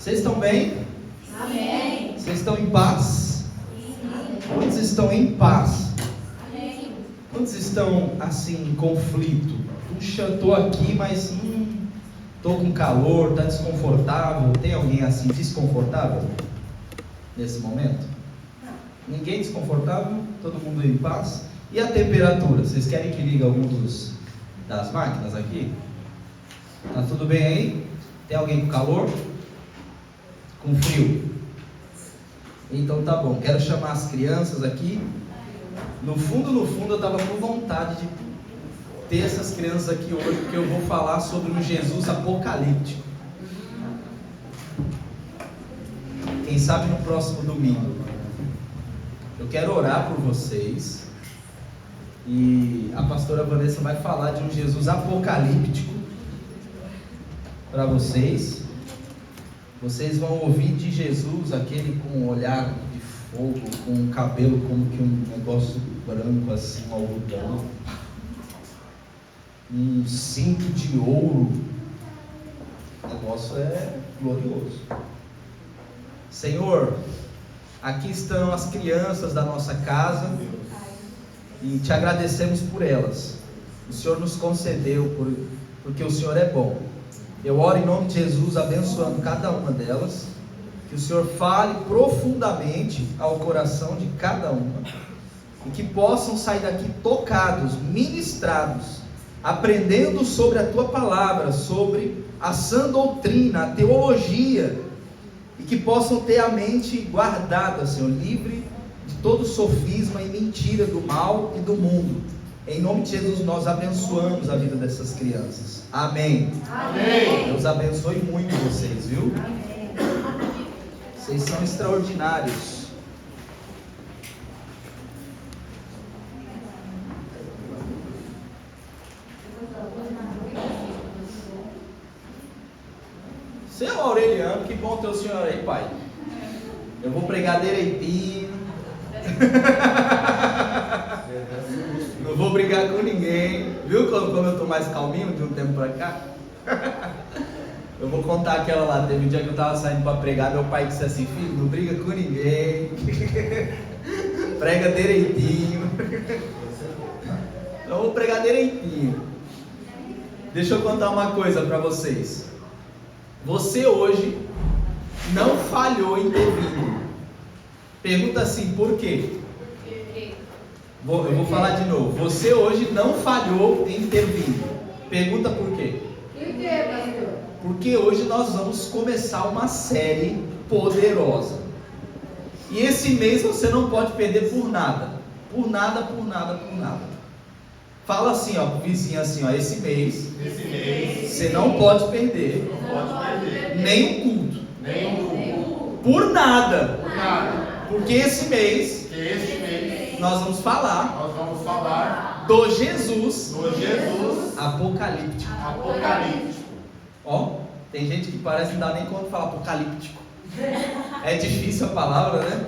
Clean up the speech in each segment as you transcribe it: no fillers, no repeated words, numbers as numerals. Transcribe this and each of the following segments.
Vocês estão bem? Amém. Vocês estão em paz? Quantos estão em paz? Amém. Quantos estão assim em conflito? Puxa, estou aqui, mas estou com calor, está desconfortável. Tem alguém assim desconfortável nesse momento? Ninguém desconfortável? Todo mundo em paz? E a temperatura? Vocês querem que ligue algum das máquinas aqui? Tá tudo bem aí? Tem alguém com calor? Com frio? Então tá bom, quero chamar as crianças aqui. No fundo eu estava com vontade de ter essas crianças aqui hoje, porque eu vou falar sobre um Jesus apocalíptico. Quem sabe no próximo domingo. Eu quero orar por vocês, e a pastora Vanessa vai falar de um Jesus apocalíptico para vocês. Vocês vão ouvir de Jesus, aquele com um olhar de fogo, com um cabelo como que um negócio branco assim, um algodão, um cinto de ouro. O negócio é glorioso. Senhor, aqui estão as crianças da nossa casa e te agradecemos por elas. O Senhor nos concedeu porque o Senhor é bom. Eu oro em nome de Jesus, abençoando cada uma delas, que o Senhor fale profundamente ao coração de cada uma, e que possam sair daqui tocados, ministrados, aprendendo sobre a Tua palavra, sobre a sã doutrina, a teologia, e que possam ter a mente guardada, Senhor, livre de todo sofisma e mentira do mal e do mundo. Em nome de Jesus nós abençoamos a vida dessas crianças. Amém. Amém. Deus abençoe muito vocês, viu? Amém. Vocês são extraordinários. Seu Aureliano, que bom ter o senhor aí, pai. Eu vou pregar direitinho. Não vou brigar com ninguém. Viu como eu estou mais calminho de um tempo para cá? Eu vou contar aquela lá. Teve um dia que eu estava saindo para pregar. Meu pai disse assim: filho, não briga com ninguém. Prega direitinho. Então eu vou pregar direitinho. Deixa eu contar uma coisa para vocês. Você hoje não falhou em ter vindo. Pergunta assim: por quê? Eu vou falar de novo. Você hoje não falhou em ter vindo. Pergunta por quê? Por quê, pastor? Porque hoje nós vamos começar uma série poderosa. E esse mês você não pode perder por nada. Por nada, por nada, por nada. Fala assim, ó, pro vizinho assim, ó, esse mês você não pode perder, nem um culto. Por nada. Porque esse mês nós vamos falar do Jesus apocalíptico. Ó, tem gente que parece que não dá nem conta de falar apocalíptico. É difícil a palavra, né?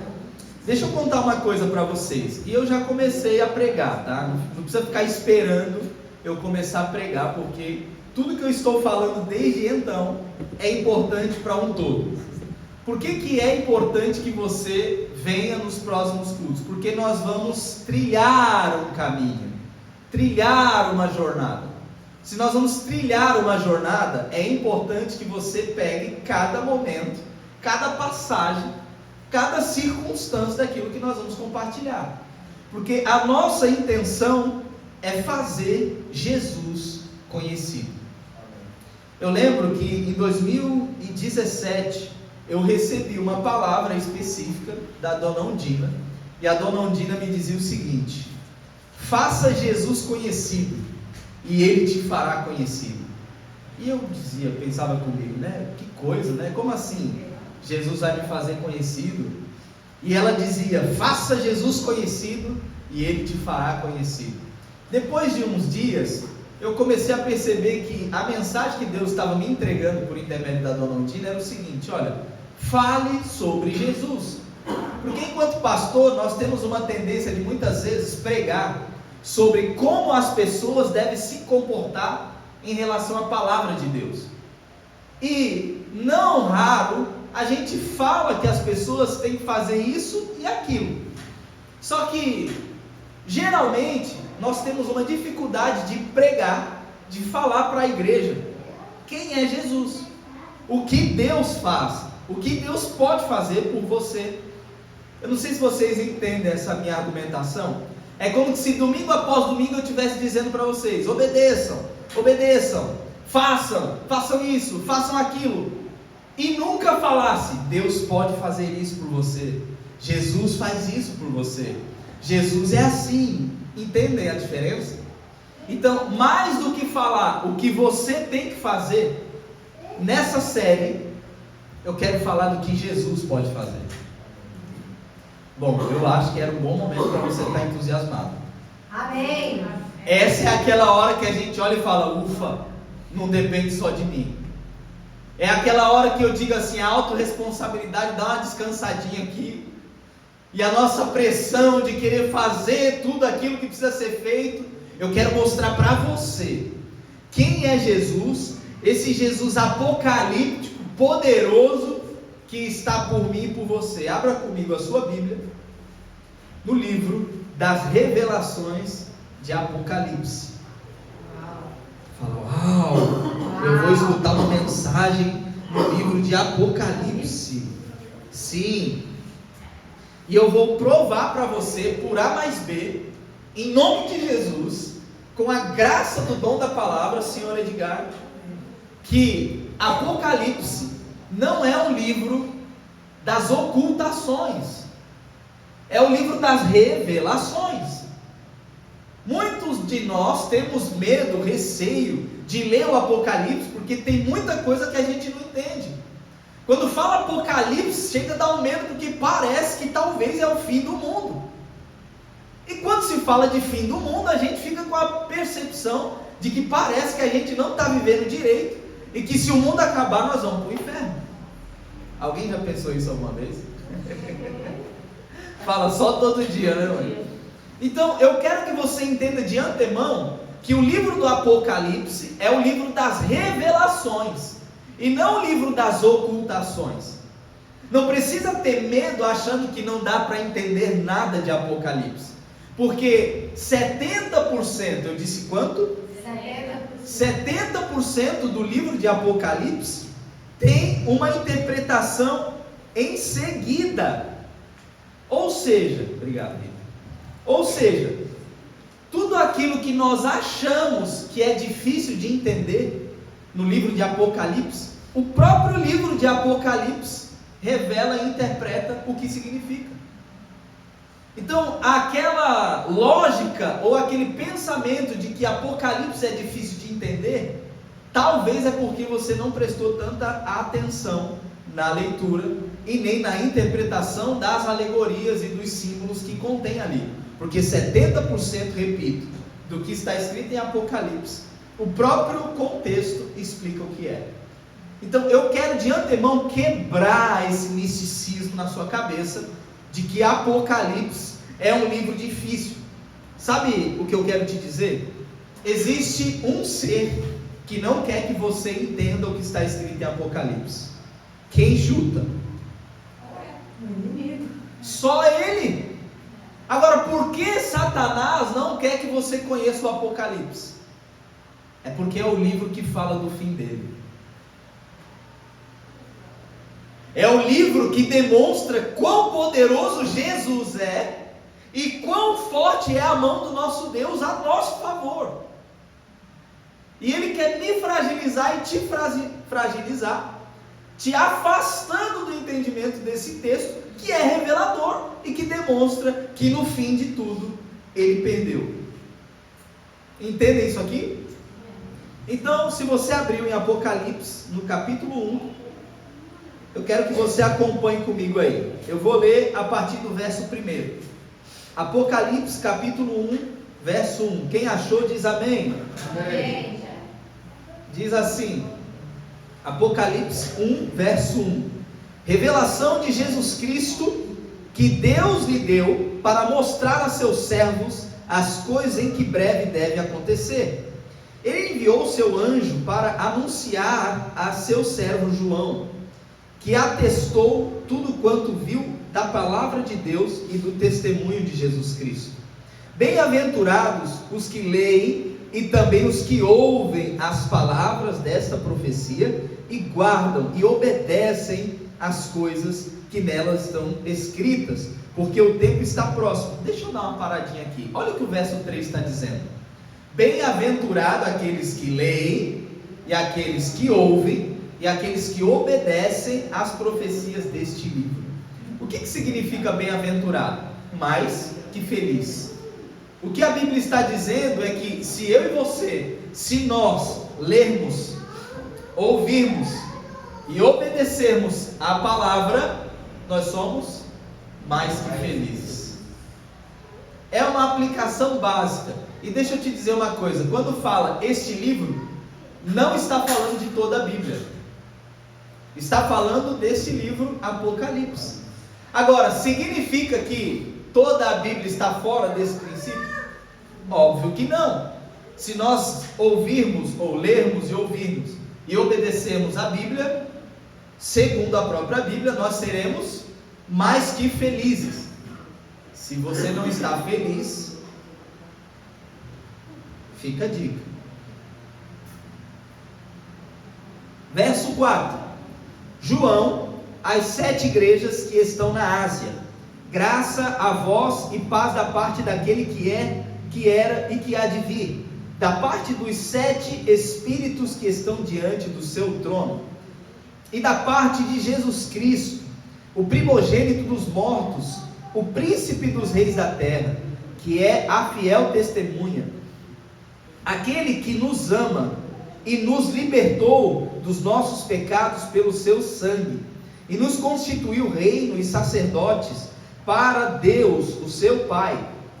Deixa eu contar uma coisa para vocês. E eu já comecei a pregar, tá? Não precisa ficar esperando eu começar a pregar, porque tudo que eu estou falando desde então é importante para um todo. Por que é importante que você venha nos próximos cultos? Porque nós vamos trilhar um caminho, trilhar uma jornada. Se nós vamos trilhar uma jornada, é importante que você pegue cada momento, cada passagem, cada circunstância daquilo que nós vamos compartilhar. Porque a nossa intenção é fazer Jesus conhecido. Eu lembro que em 2017 eu recebi uma palavra específica da Dona Ondina, e a Dona Ondina me dizia o seguinte: faça Jesus conhecido e Ele te fará conhecido. E eu dizia, pensava comigo, né? Que coisa, né? Como assim? Jesus vai me fazer conhecido? E ela dizia: faça Jesus conhecido e Ele te fará conhecido. Depois de uns dias, eu comecei a perceber que a mensagem que Deus estava me entregando por intermédio da Dona Ondina era o seguinte: olha, fale sobre Jesus. Porque enquanto pastor, nós temos uma tendência de muitas vezes pregar sobre como as pessoas devem se comportar em relação à palavra de Deus. E não raro a gente fala que as pessoas têm que fazer isso e aquilo. Só que, geralmente, nós temos uma dificuldade de pregar, de falar para a igreja quem é Jesus, o que Deus faz, o que Deus pode fazer por você. Eu não sei se vocês entendem essa minha argumentação. É como se domingo após domingo eu estivesse dizendo para vocês: obedeçam, obedeçam, façam isso, façam aquilo, e nunca falasse: Deus pode fazer isso por você, Jesus faz isso por você, Jesus é assim. Entendem a diferença? Então, mais do que falar o que você tem que fazer, nessa série eu quero falar do que Jesus pode fazer. Bom, eu acho que era um bom momento para você estar entusiasmado. Amém. Essa é aquela hora que a gente olha e fala: ufa, não depende só de mim. É aquela hora que eu digo assim: a autorresponsabilidade dá uma descansadinha aqui, e a nossa pressão de querer fazer tudo aquilo que precisa ser feito. Eu quero mostrar para você quem é Jesus, esse Jesus apocalíptico, poderoso, que está por mim e por você. Abra comigo a sua Bíblia no livro das Revelações de Apocalipse. Fala: uau, eu vou escutar uma mensagem no livro de Apocalipse. Sim. E eu vou provar para você, por A mais B, em nome de Jesus, com a graça do dom da palavra, Senhor Edgar, que Apocalipse não é um livro das ocultações, é o livro das revelações. Muitos de nós temos medo, receio de ler o Apocalipse, porque tem muita coisa que a gente não entende. Quando fala Apocalipse, chega a dar um medo, porque parece que talvez é o fim do mundo. E quando se fala de fim do mundo, a gente fica com a percepção de que parece que a gente não está vivendo direito, e que se o mundo acabar, nós vamos para o inferno. Alguém já pensou isso alguma vez? Fala só todo dia, né, mãe? Então, eu quero que você entenda de antemão que o livro do Apocalipse é o livro das revelações, e não o livro das ocultações. Não precisa ter medo achando que não dá para entender nada de Apocalipse, porque 70%, eu disse quanto? 70% do livro de Apocalipse tem uma interpretação em seguida. Ou seja, obrigado, Rita. Ou seja, tudo aquilo que nós achamos que é difícil de entender no livro de Apocalipse, o próprio livro de Apocalipse revela e interpreta o que significa. Então, aquela lógica ou aquele pensamento de que Apocalipse é difícil de entender, talvez é porque você não prestou tanta atenção na leitura e nem na interpretação das alegorias e dos símbolos que contém ali. Porque 70%, repito, do que está escrito em Apocalipse, o próprio contexto explica o que é. Então eu quero de antemão quebrar esse misticismo na sua cabeça, de que Apocalipse é um livro difícil. Sabe o que eu quero te dizer? Existe um ser que não quer que você entenda o que está escrito em Apocalipse. Quem chuta? Só ele. Agora, por que Satanás não quer que você conheça o Apocalipse? É porque é o livro que fala do fim dele. É o livro que demonstra quão poderoso Jesus é e quão forte é a mão do nosso Deus a nosso favor. E Ele quer me fragilizar e te fragilizar, te afastando do entendimento desse texto, que é revelador e que demonstra que no fim de tudo Ele perdeu. Entendem isso aqui? Então, se você abriu em Apocalipse, no capítulo 1, eu quero que você acompanhe comigo aí. Eu vou ler a partir do verso 1. Apocalipse, capítulo 1, verso 1. Quem achou diz amém. Amém. Diz assim, Apocalipse 1, verso 1. Revelação de Jesus Cristo, que Deus lhe deu para mostrar a seus servos as coisas em que breve deve acontecer. Ele enviou seu anjo para anunciar a seu servo João, que atestou tudo quanto viu da palavra de Deus e do testemunho de Jesus Cristo. Bem-aventurados os que leem e também os que ouvem as palavras desta profecia e guardam e obedecem as coisas que nelas estão escritas, porque o tempo está próximo. Deixa eu dar uma paradinha aqui. Olha o que o verso 3 está dizendo. Bem-aventurado aqueles que leem e aqueles que ouvem e aqueles que obedecem às profecias deste livro. O que significa bem-aventurado? Mais que feliz. O que a Bíblia está dizendo é que se eu e você, se nós lermos, ouvirmos e obedecermos a palavra, nós somos mais que felizes. É uma aplicação básica. E deixa eu te dizer uma coisa, quando fala este livro, não está falando de toda a Bíblia, está falando deste livro Apocalipse. Agora, significa que toda a Bíblia está fora desse princípio? Óbvio que não. Se nós ouvirmos, ou lermos e ouvirmos, e obedecermos a Bíblia, segundo a própria Bíblia, nós seremos mais que felizes. Se você não está feliz, fica a dica. Verso 4. João, às 7 igrejas que estão na Ásia, graça a vós e paz da parte daquele que é, que era e que há de vir, da parte dos 7 espíritos que estão diante do seu trono, e da parte de Jesus Cristo, o primogênito dos mortos, o príncipe dos reis da terra, que é a fiel testemunha, aquele que nos ama e nos libertou dos nossos pecados pelo seu sangue, e nos constituiu reino e sacerdotes para Deus, o seu Pai.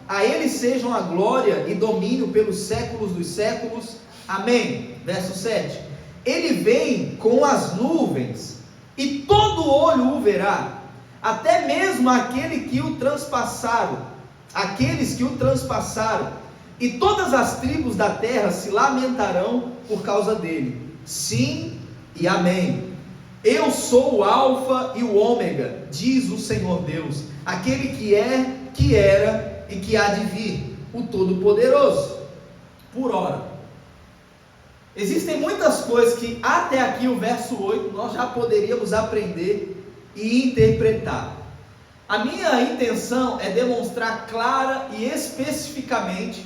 A Ele sejam a glória e domínio pelos séculos dos séculos. Amém. Verso 7. Ele vem com as nuvens, e todo olho o verá, até mesmo aqueles que o transpassaram, e todas as tribos da terra se lamentarão por causa dele. Sim e amém. Eu sou o Alfa e o Ômega, diz o Senhor Deus, aquele que é, que era e que há de vir, o Todo-Poderoso. Por ora, existem muitas coisas que até aqui o verso 8 nós já poderíamos aprender e interpretar. A minha intenção é demonstrar clara e especificamente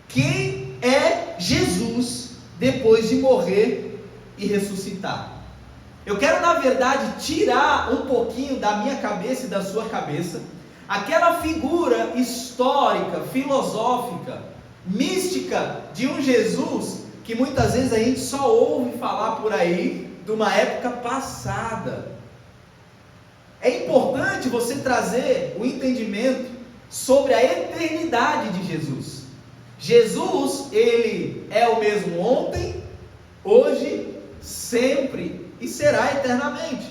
quem é Jesus depois de morrer e ressuscitar. Eu quero, na verdade, tirar um pouquinho da minha cabeça e da sua cabeça aquela figura histórica, filosófica, mística de um Jesus que muitas vezes a gente só ouve falar por aí de uma época passada. É importante você trazer o entendimento sobre a eternidade de Jesus. Jesus, ele é o mesmo ontem, hoje, sempre e será eternamente.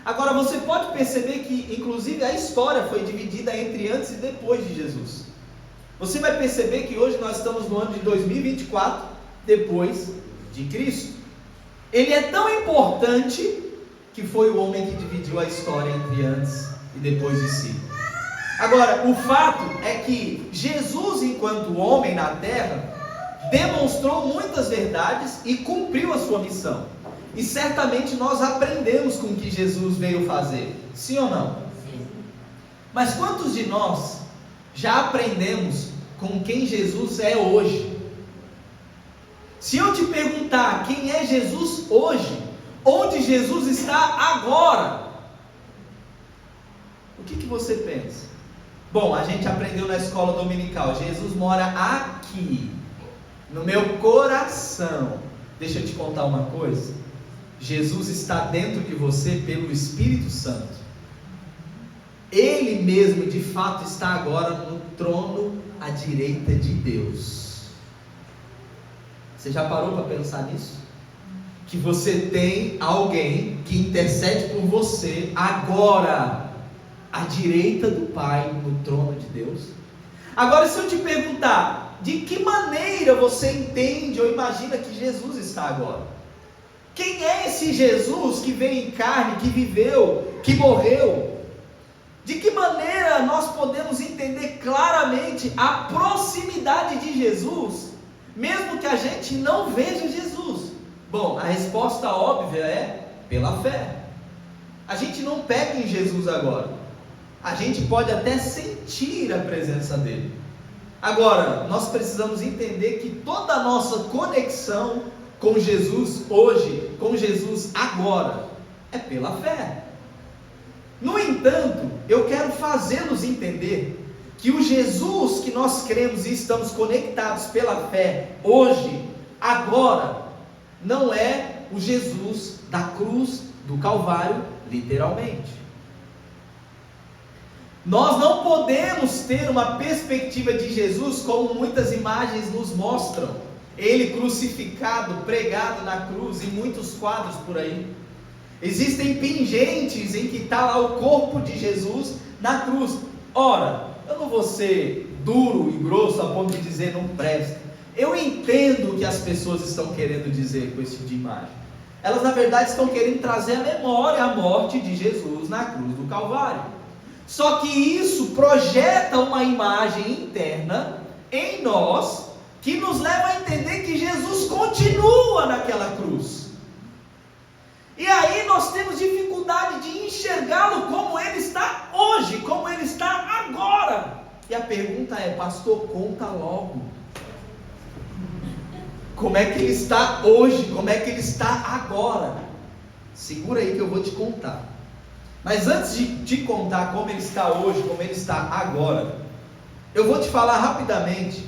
Agora você pode perceber que inclusive a história foi dividida entre antes e depois de Jesus. Você vai perceber que hoje nós estamos no ano de 2024, depois de Cristo. Ele é tão importante que foi o homem que dividiu a história entre antes e depois de si. Agora, o fato é que Jesus, enquanto homem na terra, demonstrou muitas verdades e cumpriu a sua missão. E certamente nós aprendemos com o que Jesus veio fazer, sim ou não? Sim. Mas quantos de nós já aprendemos com quem Jesus é hoje? Se eu te perguntar quem é Jesus hoje, onde Jesus está agora, o que você pensa? Bom, a gente aprendeu na escola dominical, Jesus mora aqui, no meu coração. Deixa eu te contar uma coisa. Jesus está dentro de você pelo Espírito Santo. Ele mesmo de fato está agora no trono à direita de Deus. Você já parou para pensar nisso? Que você tem alguém que intercede por você agora à direita do Pai, no trono de Deus. Agora, se eu te perguntar, de que maneira você entende ou imagina que Jesus está agora? Quem é esse Jesus que veio em carne, que viveu, que morreu? De que maneira nós podemos entender claramente a proximidade de Jesus, mesmo que a gente não veja Jesus? Bom, a resposta óbvia é pela fé. A gente não pega em Jesus agora, a gente pode até sentir a presença dele. Agora, nós precisamos entender que toda a nossa conexão com Jesus hoje, com Jesus agora, é pela fé. No entanto, eu quero fazê-los entender que o Jesus que nós cremos e estamos conectados pela fé hoje, agora, não é o Jesus da cruz do Calvário, literalmente. Nós não podemos ter uma perspectiva de Jesus como muitas imagens nos mostram. Ele crucificado, pregado na cruz, em muitos quadros por aí. Existem pingentes em que está lá o corpo de Jesus na cruz. Ora, eu não vou ser duro e grosso a ponto de dizer não presta. Eu entendo o que as pessoas estão querendo dizer com esse tipo de imagem. Elas na verdade estão querendo trazer à memória a morte de Jesus na cruz do Calvário. Só que isso projeta uma imagem interna em nós, que nos leva a entender que Jesus continua naquela cruz. E aí nós temos dificuldade de enxergá-lo como ele está hoje, como ele está agora. E a pergunta é, pastor, conta logo. Como é que ele está hoje? Como é que ele está agora? Segura aí que eu vou te contar. Mas antes de te contar como ele está hoje, como ele está agora, eu vou te falar rapidamente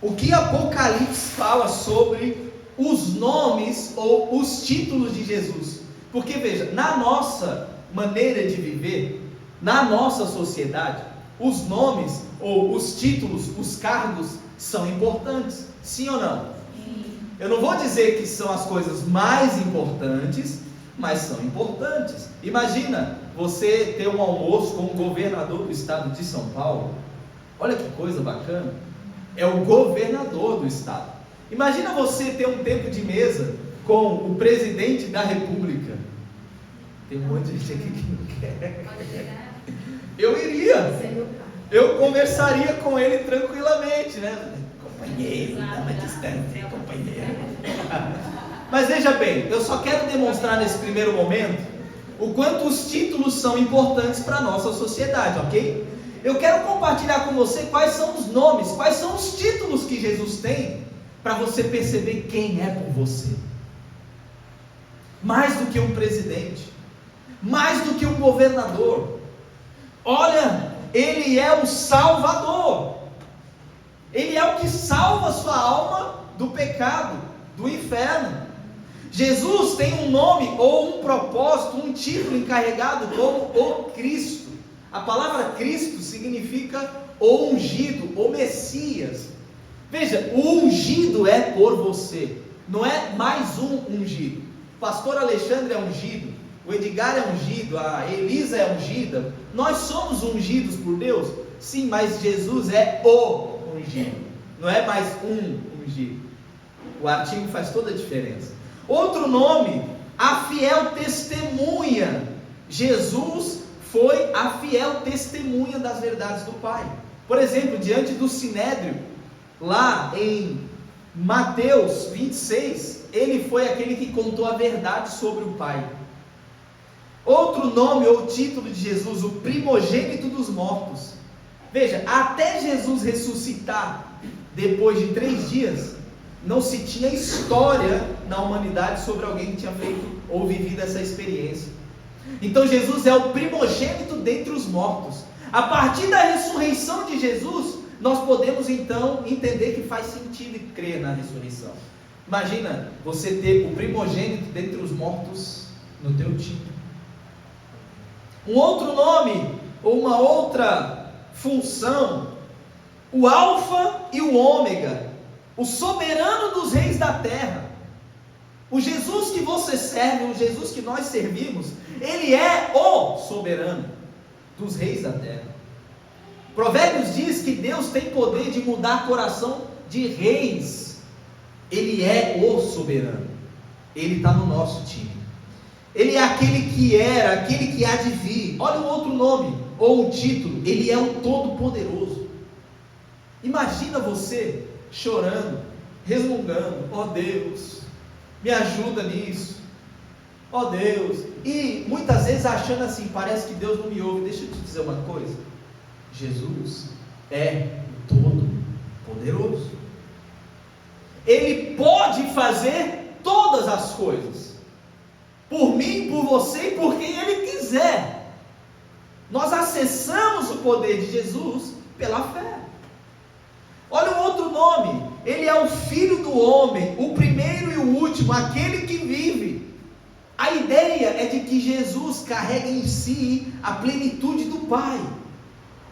o que Apocalipse fala sobre os nomes ou os títulos de Jesus. Porque veja, na nossa maneira de viver, na nossa sociedade, os nomes ou os títulos, os cargos são importantes, sim ou não? Sim. Eu não vou dizer que são as coisas mais importantes, mas são importantes. Imagina você ter um almoço com o governador do estado de São Paulo. Olha que coisa bacana. É o governador do estado. Imagina você ter um tempo de mesa com o presidente da república. Tem um monte de gente aqui que não quer. Eu iria. Eu conversaria com ele tranquilamente, né? Companheiro, dá uma distância, companheiro. Mas veja bem, eu só quero demonstrar nesse primeiro momento o quanto os títulos são importantes para a nossa sociedade, ok? Eu quero compartilhar com você quais são os nomes, quais são os títulos que Jesus tem, para você perceber quem é por você. Mais do que um presidente, mais do que um governador. Olha, ele é o Salvador. Ele é o que salva a sua alma do pecado, do inferno. Jesus tem um nome ou um propósito, um título encarregado como o Cristo. A palavra Cristo significa o ungido, o Messias. Veja, o ungido é por você, não é mais um ungido. O pastor Alexandre é ungido, o Edgar é ungido, a Elisa é ungida. Nós somos ungidos por Deus? Sim, mas Jesus é o ungido, não é mais um ungido. O artigo faz toda a diferença. Outro nome, a fiel testemunha. Jesus foi a fiel testemunha das verdades do Pai. Por exemplo, diante do Sinédrio, lá em Mateus 26, ele foi aquele que contou a verdade sobre o Pai. Outro nome ou título de Jesus, o primogênito dos mortos. Veja, até Jesus ressuscitar depois de 3 dias, não se tinha história na humanidade sobre alguém que tinha feito ou vivido essa experiência. Então Jesus é o primogênito dentre os mortos. A partir da ressurreição de Jesus, nós podemos então entender que faz sentido crer na ressurreição. Imagina você ter o primogênito dentre os mortos no teu time. Um outro nome, ou uma outra função, o Alfa e o Ômega, o soberano dos reis da terra. O Jesus que você serve, o Jesus que nós servimos, ele é o soberano dos reis da terra. Provérbios diz que Deus tem poder de mudar coração de reis. Ele é o soberano. Ele está no nosso time. Ele é aquele que era, aquele que há de vir. Olha o outro nome, ou o título, ele é o Todo-Poderoso. Imagina você chorando, resmungando: ó Deus, me ajuda nisso, ó Deus, e muitas vezes achando assim, parece que Deus não me ouve. Deixa eu te dizer uma coisa, Jesus é o Todo-Poderoso, Ele pode fazer todas as coisas, por mim, por você e por quem Ele quiser. Nós acessamos o poder de Jesus pela fé. Olha um outro nome, Ele é o Filho do Homem, o primeiro e o último, aquele que vive. A ideia é de que Jesus carrega em si a plenitude do Pai.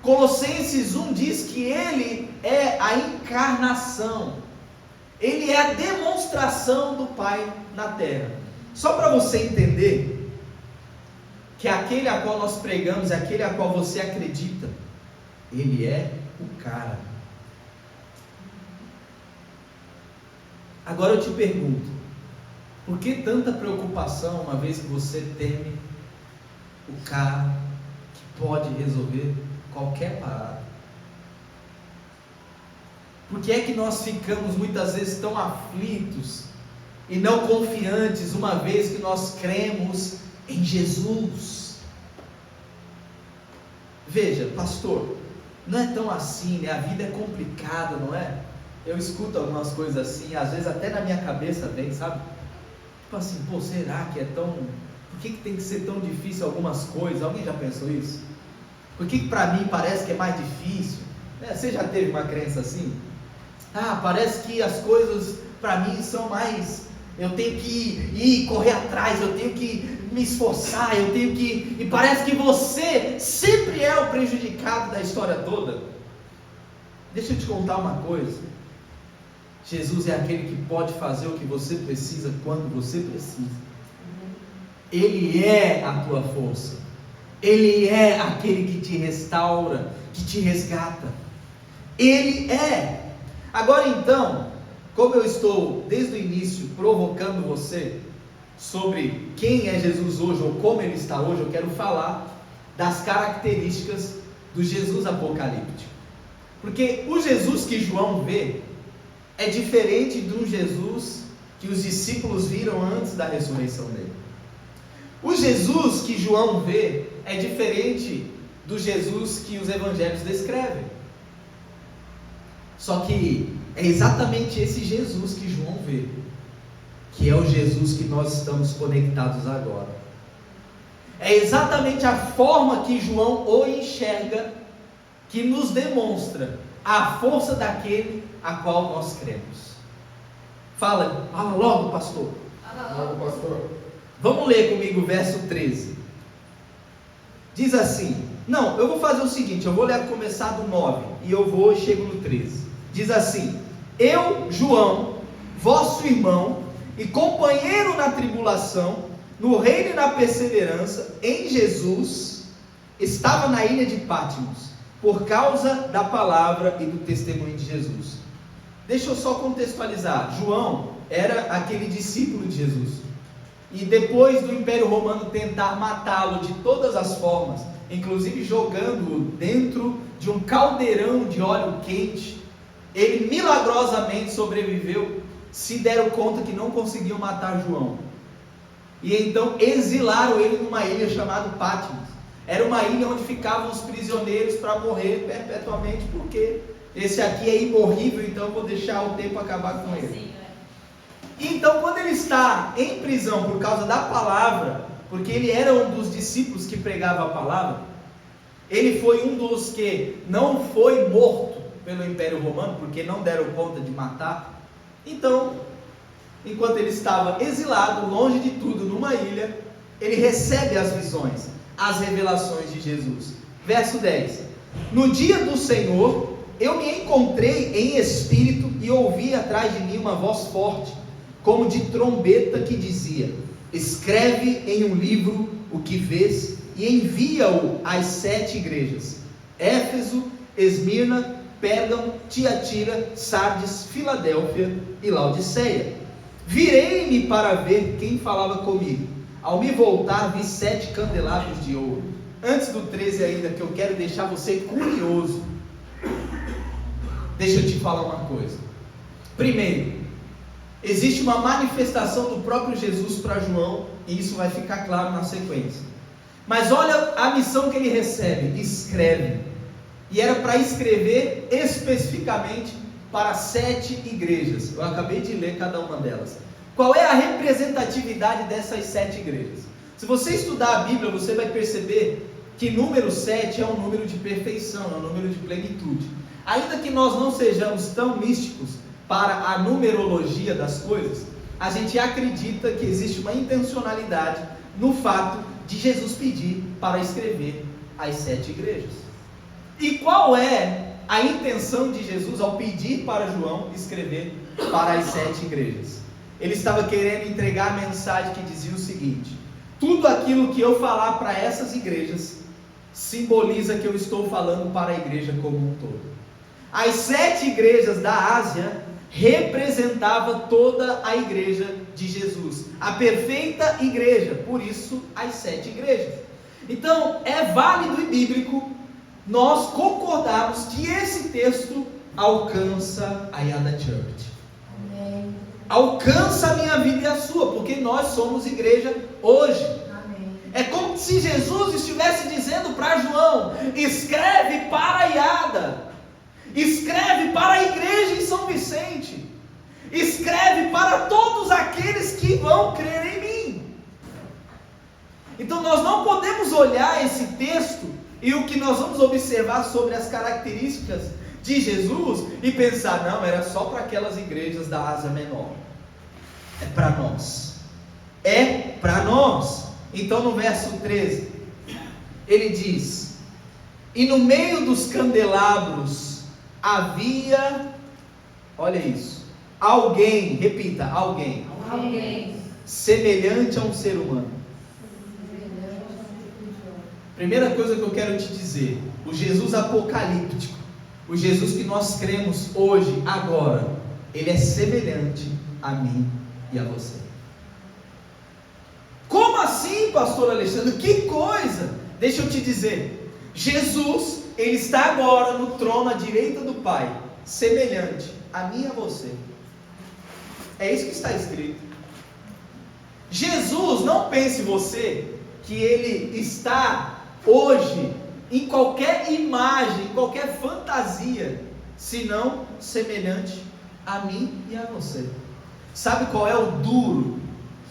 Colossenses 1 diz que Ele é a encarnação, Ele é a demonstração do Pai na terra. Só para você entender que aquele a qual nós pregamos, aquele a qual você acredita, Ele é o cara. Agora eu te pergunto, por que tanta preocupação, uma vez que você teme o cara que pode resolver qualquer parada? Por que é que nós ficamos muitas vezes tão aflitos e não confiantes, uma vez que nós cremos em Jesus? Veja, pastor, não é tão assim, né? A vida é complicada, não é? Eu escuto algumas coisas assim, às vezes até na minha cabeça vem, sabe? Tipo assim, pô, será que é tão... Por que tem que ser tão difícil algumas coisas? Alguém já pensou isso? Por que para mim parece que é mais difícil? Você já teve uma crença assim? Ah, parece que as coisas para mim são mais... Eu tenho que ir correr atrás, eu tenho que me esforçar, eu tenho que... E parece que você sempre é o prejudicado da história toda. Deixa eu te contar uma coisa. Jesus é aquele que pode fazer o que você precisa quando você precisa. Ele é a tua força. Ele é aquele que te restaura, que te resgata. Ele é. Agora então, como eu estou desde o início provocando você sobre quem é Jesus hoje ou como ele está hoje, eu quero falar das características do Jesus apocalíptico. Porque o Jesus que João vê é diferente do Jesus que os discípulos viram antes da ressurreição dele. O Jesus que João vê é diferente do Jesus que os evangelhos descrevem. Só que é exatamente esse Jesus que João vê, que é o Jesus que nós estamos conectados agora. É exatamente a forma que João o enxerga que nos demonstra a força daquele a qual nós cremos. Fala logo, pastor. Fala logo, pastor. Vamos ler comigo o verso 13. Diz assim, não, eu vou fazer o seguinte, eu vou ler começar do 9 e eu chego no 13. Diz assim: eu, João, vosso irmão e companheiro na tribulação, no reino e na perseverança em Jesus, estava na ilha de Patmos, por causa da palavra e do testemunho de Jesus. Deixa eu só contextualizar. João era aquele discípulo de Jesus, e depois do Império Romano tentar matá-lo de todas as formas, inclusive jogando-o dentro de um caldeirão de óleo quente, ele milagrosamente sobreviveu. Se deram conta que não conseguiam matar João, e então exilaram ele numa ilha chamada Patmos. Era uma ilha onde ficavam os prisioneiros para morrer perpetuamente, porque esse aqui é imorrível, então eu vou deixar o tempo acabar com ele. Então, quando ele está em prisão por causa da palavra, porque ele era um dos discípulos que pregava a palavra, ele foi um dos que não foi morto pelo Império Romano, porque não deram conta de matar. Então, enquanto ele estava exilado, longe de tudo, numa ilha, ele recebe as visões, as revelações de Jesus. Verso 10: no dia do Senhor, eu me encontrei em espírito e ouvi atrás de mim uma voz forte, como de trombeta, que dizia: escreve em um livro o que vês e envia-o às 7 igrejas: Éfeso, Esmirna, Pérgamo, Tiatira, Sardes, Filadélfia e Laodiceia. Virei-me para ver quem falava comigo. Ao me voltar, vi 7 candelabros de ouro. Antes do 13 ainda, que eu quero deixar você curioso. Deixa eu te falar uma coisa. Primeiro, existe uma manifestação do próprio Jesus para João, e isso vai ficar claro na sequência. Mas olha a missão que ele recebe: escreve. E era para escrever especificamente para 7 igrejas. Eu acabei de ler cada uma delas. Qual é a representatividade dessas 7 igrejas? Se você estudar a Bíblia, você vai perceber que número 7 é um número de perfeição, é um número de plenitude. Ainda que nós não sejamos tão místicos para a numerologia das coisas, a gente acredita que existe uma intencionalidade no fato de Jesus pedir para escrever as 7 igrejas. E qual é a intenção de Jesus ao pedir para João escrever para as 7 igrejas? Ele estava querendo entregar a mensagem que dizia o seguinte: tudo aquilo que eu falar para essas igrejas simboliza que eu estou falando para a igreja como um todo. As 7 igrejas da Ásia representavam toda a igreja de Jesus, a perfeita igreja, por isso as 7 igrejas. Então é válido e bíblico nós concordarmos que esse texto alcança a Yada Church. Amém. Alcança a minha vida e a sua, porque nós somos igreja hoje. Amém. É como se Jesus estivesse dizendo para João: escreve para a Yada, escreve para a igreja em São Vicente, escreve para todos aqueles que vão crer em mim. Então nós não podemos olhar esse texto e o que nós vamos observar sobre as características de Jesus e pensar: não, era só para aquelas igrejas da Ásia Menor. É para nós. É para nós. Então no verso 13, ele diz: e no meio dos candelabros havia, olha isso, alguém, repita, alguém, semelhante a um ser humano. Primeira coisa que eu quero te dizer: o Jesus apocalíptico, o Jesus que nós cremos hoje, agora, ele é semelhante a mim e a você. Como assim, pastor Alexandre? Que coisa! Deixa eu te dizer, Jesus, ele está agora no trono à direita do Pai, semelhante a mim e a você. É isso que está escrito. Jesus, não pense você que ele está hoje em qualquer imagem, em qualquer fantasia, senão semelhante a mim e a você. Sabe qual é o duro?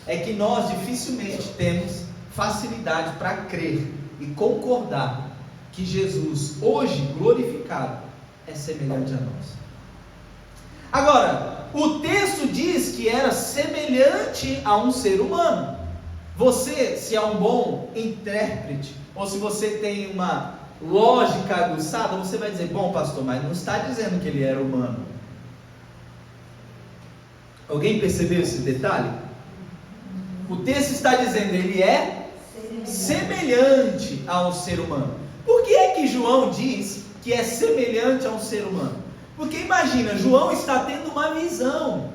É que nós dificilmente temos facilidade para crer e concordar que Jesus, hoje glorificado, é semelhante a nós. Agora, o texto diz que era semelhante a um ser humano. Você, se é um bom intérprete, ou se você tem uma lógica aguçada, você vai dizer: bom, pastor, mas não está dizendo que ele era humano. Alguém percebeu esse detalhe? O texto está dizendo: ele é semelhante a um ser humano. Por que é que João diz que é semelhante a um ser humano? Porque imagina, João está tendo uma visão.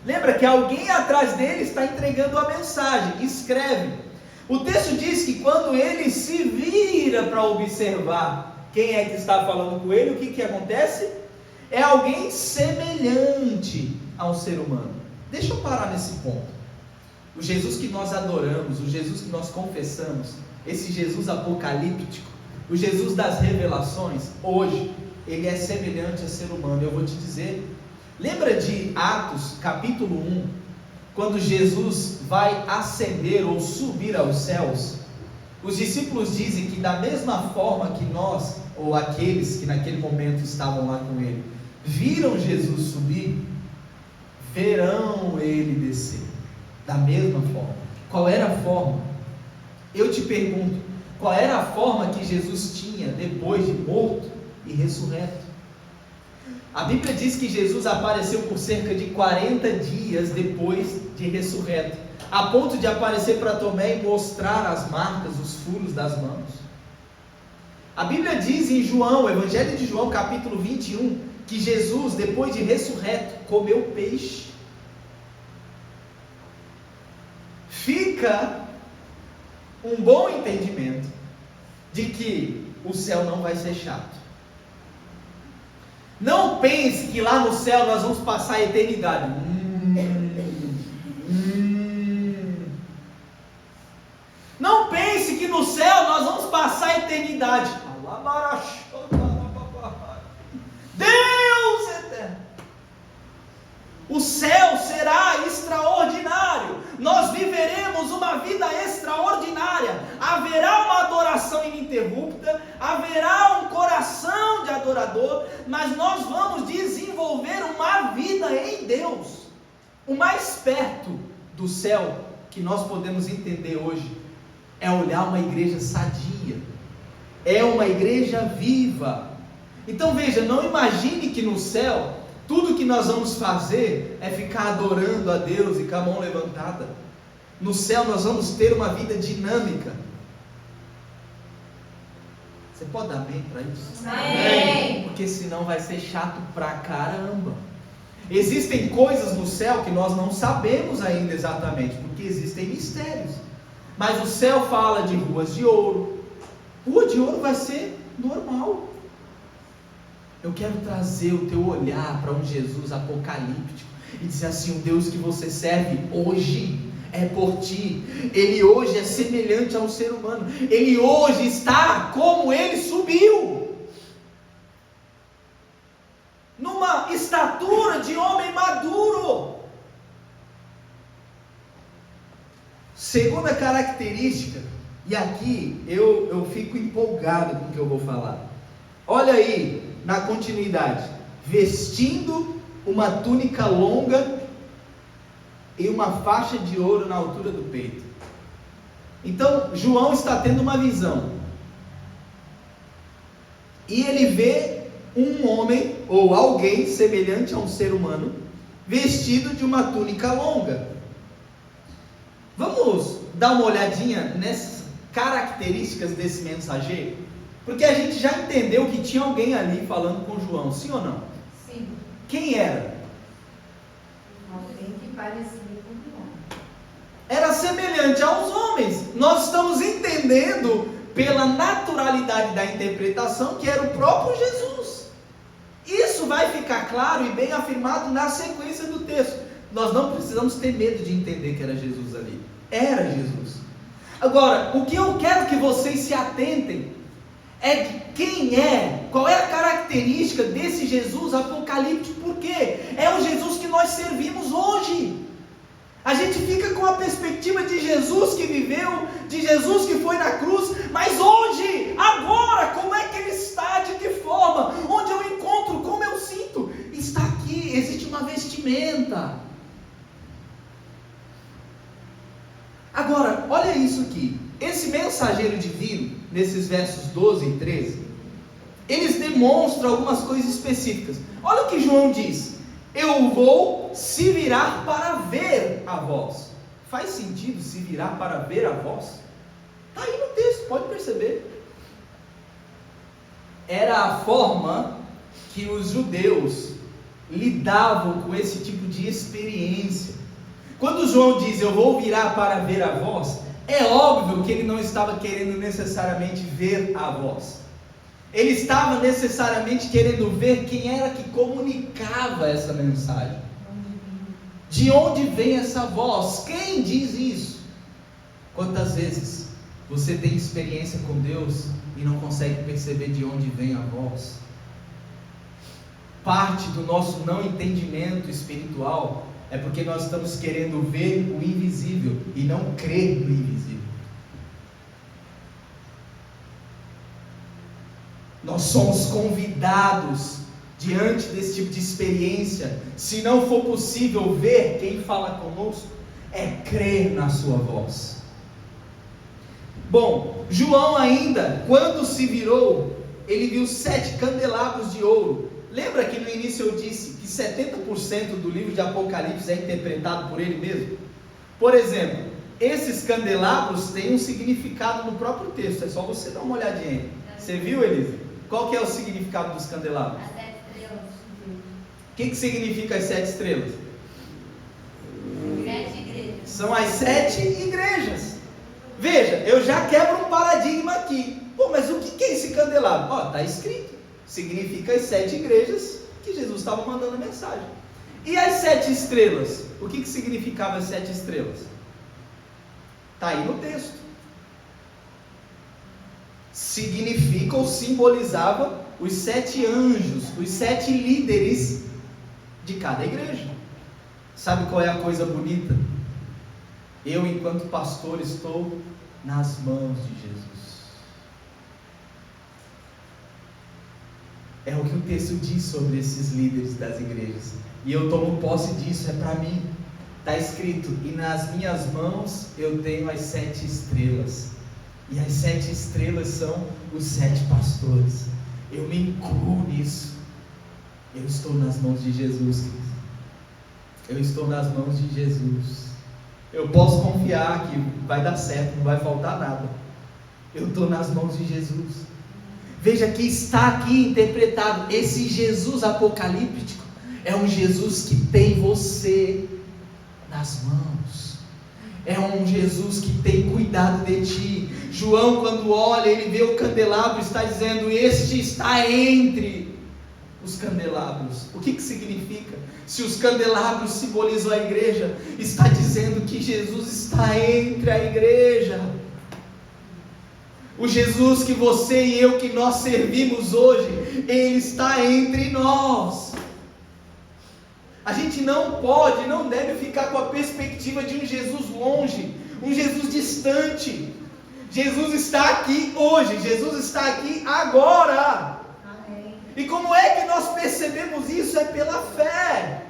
Lembra que alguém atrás dele está entregando a mensagem: escreve. O texto diz que quando ele se vira para observar quem é que está falando com ele, o que acontece? É alguém semelhante a um ser humano. Deixa eu parar nesse ponto. O Jesus que nós adoramos, o Jesus que nós confessamos, esse Jesus apocalíptico, o Jesus das revelações, hoje, ele é semelhante a ser humano. Eu vou te dizer, lembra de Atos capítulo 1, quando Jesus vai ascender ou subir aos céus? Os discípulos dizem que da mesma forma que nós, ou aqueles que naquele momento estavam lá com ele, viram Jesus subir, verão ele descer, da mesma forma. Qual era a forma? Eu te pergunto, qual era a forma que Jesus tinha depois de morto e ressurreto? A Bíblia diz que Jesus apareceu por cerca de 40 dias depois de ressurreto, a ponto de aparecer para Tomé e mostrar as marcas, os furos das mãos. A Bíblia diz em João, Evangelho de João, capítulo 21, que Jesus, depois de ressurreto, comeu peixe. significa um bom entendimento de que o céu não vai ser chato. Não pense que lá no céu nós vamos passar a eternidade. Não pense que no céu nós vamos passar a eternidade. Deus eterno. O céu será extraordinário. Nós viveremos uma vida extraordinária. Haverá uma adoração ininterrupta, haverá um coração de adorador, mas nós vamos desenvolver uma vida em Deus. O mais perto do céu que nós podemos entender hoje é olhar uma igreja sadia, é uma igreja viva. Então veja, não imagine que no céu tudo que nós vamos fazer é ficar adorando a Deus e com a mão levantada. No céu nós vamos ter uma vida dinâmica. Você pode dar amém para isso? Amém. Porque senão vai ser chato pra caramba. Existem coisas no céu que nós não sabemos ainda exatamente, porque existem mistérios. Mas o céu fala de ruas de ouro. Rua de ouro vai ser normal. Eu quero trazer o teu olhar para um Jesus apocalíptico e dizer assim: o Deus que você serve hoje é por ti. Ele hoje é semelhante ao ser humano. Ele hoje está como ele subiu, numa estatura de homem maduro. Segunda característica, e aqui eu fico empolgado com o que eu vou falar. Olha aí, na continuidade: vestindo uma túnica longa e uma faixa de ouro na altura do peito. Então João está tendo uma visão, e ele vê um homem ou alguém semelhante a um ser humano, vestido de uma túnica longa. Vamos dar uma olhadinha nessas características desse mensageiro? Porque a gente já entendeu que tinha alguém ali falando com João, sim ou não? Sim. Quem era? Alguém que parecia com João. Era semelhante aos homens. Nós estamos entendendo pela naturalidade da interpretação que era o próprio Jesus. Isso vai ficar claro e bem afirmado na sequência do texto. Nós não precisamos ter medo de entender que era Jesus ali. Era Jesus. Agora, o que eu quero que vocês se atentem é de quem é, qual é a característica desse Jesus apocalíptico, porque é o Jesus que nós servimos hoje. A gente fica com a perspectiva de Jesus que viveu, de Jesus que foi na cruz, mas hoje, agora, como é que ele está, de que forma, onde eu encontro, como eu sinto? Está aqui, existe uma vestimenta. Agora, olha isso aqui, esse mensageiro divino, nesses versos 12 e 13, eles demonstram algumas coisas específicas. Olha o que João diz: eu vou se virar para ver a vós. Faz sentido se virar para ver a vós? Está aí no texto, pode perceber. Era a forma que os judeus lidavam com esse tipo de experiência. Quando João diz eu vou virar para ver a vós, é óbvio que ele não estava querendo necessariamente ver a voz. Ele estava necessariamente querendo ver quem era que comunicava essa mensagem. De onde vem essa voz? Quem diz isso? Quantas vezes você tem experiência com Deus e não consegue perceber de onde vem a voz? Parte do nosso não entendimento espiritual é porque nós estamos querendo ver o invisível e não crer no invisível. Nós somos convidados, diante desse tipo de experiência, se não for possível ver quem fala conosco, é crer na sua voz. Bom, João ainda, quando se virou, ele viu 7 candelabros de ouro. Lembra que no início eu disse que 70% do livro de Apocalipse é interpretado por ele mesmo? Por exemplo, esses candelabros têm um significado no próprio texto, é só você dar uma olhadinha aí. Você viu, Elisa? Qual que é o significado dos candelabros? As 7 estrelas. O que significa as 7 estrelas? 7 igrejas. São as 7 igrejas. Veja, eu já quebro um paradigma aqui. Pô, mas o que é esse candelabro? Ó, está escrito. Significa as 7 igrejas que Jesus estava mandando mensagem. E as 7 estrelas? O que significava as 7 estrelas? Está aí no texto. Significa ou simbolizava os 7 anjos, os 7 líderes de cada igreja. Sabe qual é a coisa bonita? Eu, enquanto pastor, estou nas mãos de Jesus. É o que o texto diz sobre esses líderes das igrejas. E eu tomo posse disso, é para mim. Está escrito, e nas minhas mãos eu tenho as 7 estrelas. E as 7 estrelas são os 7 pastores. Eu me incluo nisso. Eu estou nas mãos de Jesus. Eu estou nas mãos de Jesus. Eu posso confiar que vai dar certo, não vai faltar nada. Eu estou nas mãos de Jesus. Veja que está aqui interpretado, esse Jesus apocalíptico é um Jesus que tem você nas mãos. É um Jesus que tem cuidado de ti. João, quando olha, ele vê o candelabro, está dizendo, este está entre os candelabros. O que significa? Se os candelabros simbolizam a igreja, está dizendo que Jesus está entre a igreja. O Jesus que você e eu, que nós servimos hoje, Ele está entre nós. A gente não pode, não deve ficar com a perspectiva de um Jesus longe, um Jesus distante. Jesus está aqui hoje, Jesus está aqui agora. Amém. E como é que nós percebemos isso? É pela fé.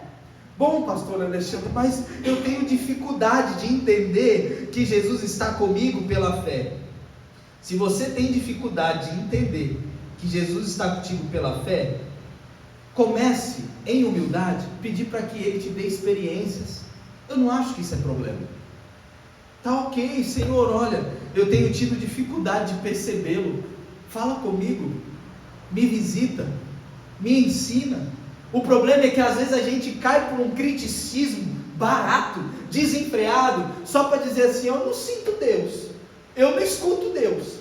Bom, pastor Alexandre, mas eu tenho dificuldade de entender que Jesus está comigo pela fé. Se você tem dificuldade de entender que Jesus está contigo pela fé, comece em humildade, pedir para que Ele te dê experiências. Eu não acho que isso é problema. Tá ok, Senhor, olha, eu tenho tido dificuldade de percebê-lo. Fala comigo, me visita, me ensina. O problema é que às vezes a gente cai por um criticismo barato, desenfreado, só para dizer assim, eu não sinto Deus, eu não escuto Deus.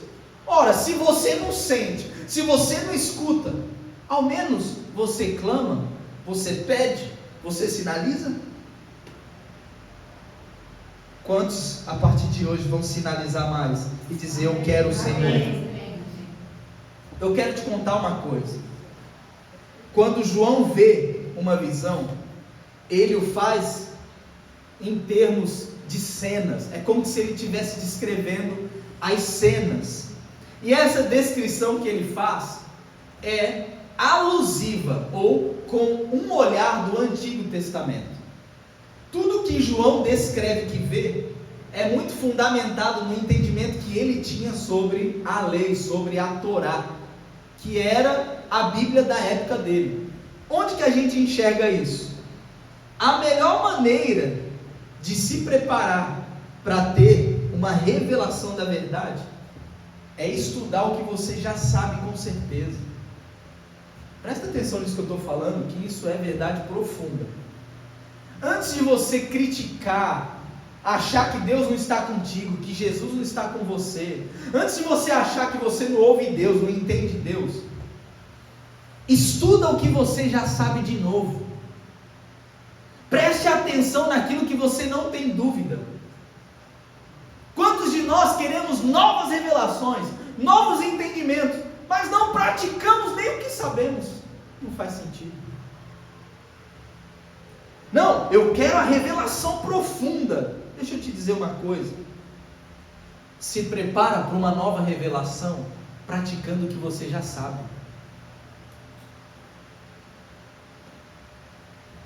Ora, se você não sente, se você não escuta, ao menos você clama, você pede, você sinaliza. Quantos a partir de hoje vão sinalizar mais e dizer, eu quero o Senhor? Eu quero te contar uma coisa. Quando João vê uma visão, ele o faz em termos de cenas. É como se ele estivesse descrevendo as cenas. E essa descrição que ele faz é alusiva ou com um olhar do Antigo Testamento. Tudo que João descreve que vê é muito fundamentado no entendimento que ele tinha sobre a lei, sobre a Torá, que era a Bíblia da época dele. Onde que a gente enxerga isso? A melhor maneira de se preparar para ter uma revelação da verdade é estudar o que você já sabe com certeza. Presta atenção nisso que eu estou falando, que isso é verdade profunda. Antes de você criticar, achar que Deus não está contigo, que Jesus não está com você, antes de você achar que você não ouve Deus, não entende Deus, estuda o que você já sabe de novo. Preste atenção naquilo que você não tem dúvida. Quantos de nós queremos novas revelações, novos entendimentos, mas não praticamos nem o que sabemos? Não faz sentido. Não, eu quero a revelação profunda. Deixa eu te dizer uma coisa. Se prepara para uma nova revelação, praticando o que você já sabe.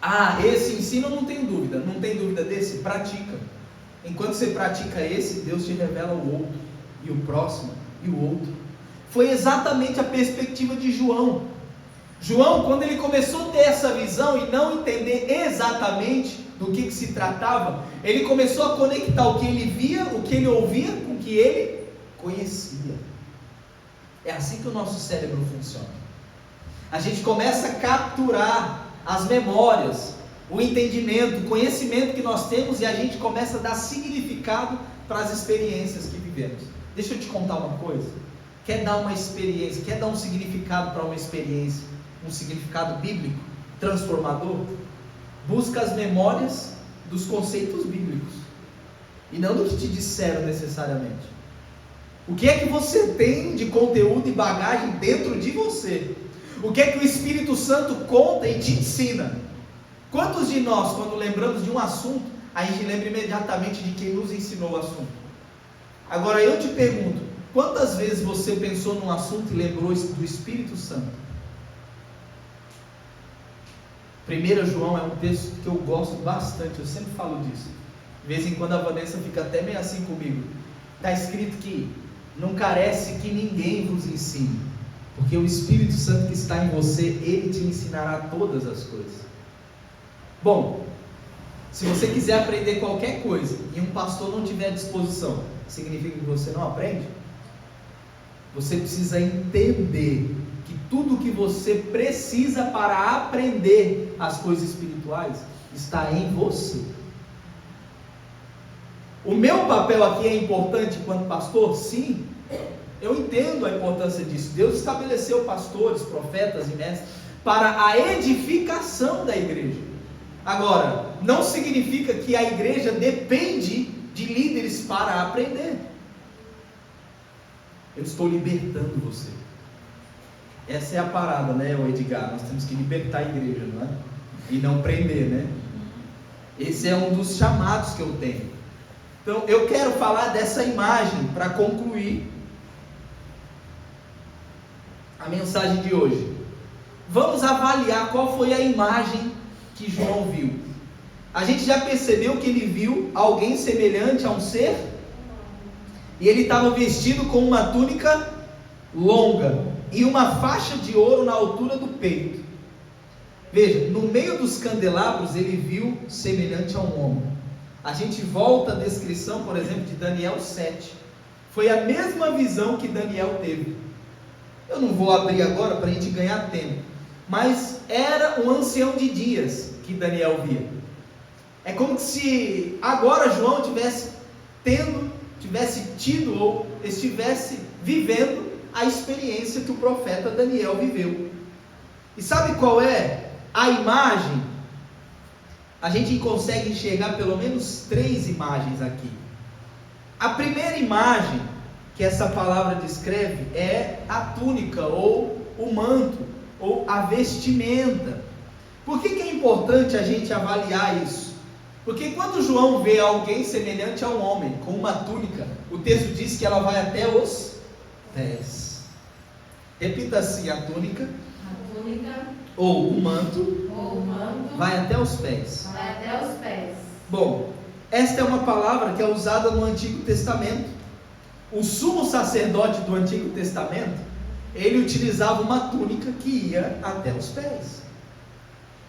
Ah, esse ensino eu não tenho dúvida. Não tem dúvida desse? Pratica. Enquanto você pratica esse, Deus te revela o outro, e o próximo, e o outro. Foi exatamente a perspectiva de João. João, quando ele começou a ter essa visão e não entender exatamente do que se tratava, ele começou a conectar o que ele via, o que ele ouvia, com o que ele conhecia. É assim que o nosso cérebro funciona. A gente começa a capturar as memórias, o entendimento, o conhecimento que nós temos, e a gente começa a dar significado para as experiências que vivemos. Deixa eu te contar uma coisa. Quer dar uma experiência, quer dar um significado para uma experiência, um significado bíblico, transformador? Busca as memórias dos conceitos bíblicos, e não do que te disseram necessariamente. O que é que você tem de conteúdo e bagagem dentro de você? O que é que o Espírito Santo conta e te ensina? Quantos de nós, quando lembramos de um assunto, a gente lembra imediatamente de quem nos ensinou o assunto? Agora eu te pergunto, quantas vezes você pensou num assunto e lembrou do Espírito Santo? 1 João é um texto que eu gosto bastante, eu sempre falo disso. De vez em quando a Vanessa fica até meio assim comigo. Está escrito que não carece que ninguém vos ensine, porque o Espírito Santo que está em você, ele te ensinará todas as coisas. Bom, se você quiser aprender qualquer coisa e um pastor não tiver disposição, significa que você não aprende? Você precisa entender que tudo que você precisa para aprender as coisas espirituais está em você. O meu papel aqui é importante enquanto pastor? Sim, eu entendo a importância disso. Deus estabeleceu pastores, profetas e mestres para a edificação da igreja. Agora, não significa que a igreja depende de líderes para aprender. Eu estou libertando você. Essa é a parada, né, Edgar? Nós temos que libertar a igreja, não é? E não prender, né? Esse é um dos chamados que eu tenho. Então, eu quero falar dessa imagem para concluir a mensagem de hoje. Vamos avaliar qual foi a imagem que João viu. A gente já percebeu que ele viu alguém semelhante a um ser, e ele estava vestido com uma túnica longa e uma faixa de ouro na altura do peito. Veja, no meio dos candelabros ele viu semelhante a um homem. A gente volta à descrição, por exemplo, de Daniel 7. Foi a mesma visão que Daniel teve. Eu não vou abrir agora para a gente ganhar tempo, mas era um ancião de dias que Daniel via. É como se agora João tivesse tido ou estivesse vivendo a experiência que o profeta Daniel viveu. E sabe qual é a imagem? A gente consegue enxergar pelo menos 3 imagens aqui. A primeira imagem que essa palavra descreve é a túnica, ou o manto, ou a vestimenta. Por que é importante a gente avaliar isso? Porque quando João vê alguém semelhante a um homem, com uma túnica, o texto diz que ela vai até os pés. Repita assim: a túnica, ou o manto, vai até os pés. Bom, esta é uma palavra que é usada no Antigo Testamento. O sumo sacerdote do Antigo Testamento, ele utilizava uma túnica que ia até os pés,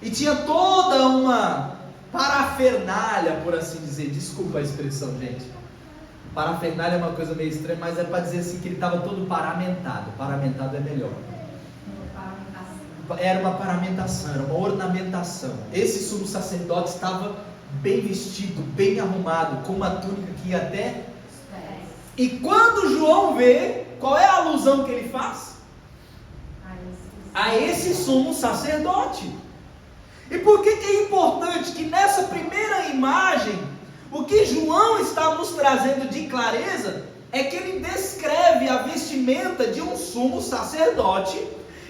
e tinha toda uma parafernália, por assim dizer. Desculpa a expressão, gente. Parafernália é uma coisa meio estranha, mas é para dizer assim que ele estava todo paramentado. Paramentado é melhor. Era uma paramentação, era uma ornamentação. Esse sumo sacerdote estava bem vestido, bem arrumado, com uma túnica que ia até os pés. E quando João vê, qual é a alusão que ele faz? A esse sumo sacerdote. E por que é importante que nessa primeira imagem, o que João está nos trazendo de clareza é que ele descreve a vestimenta de um sumo sacerdote,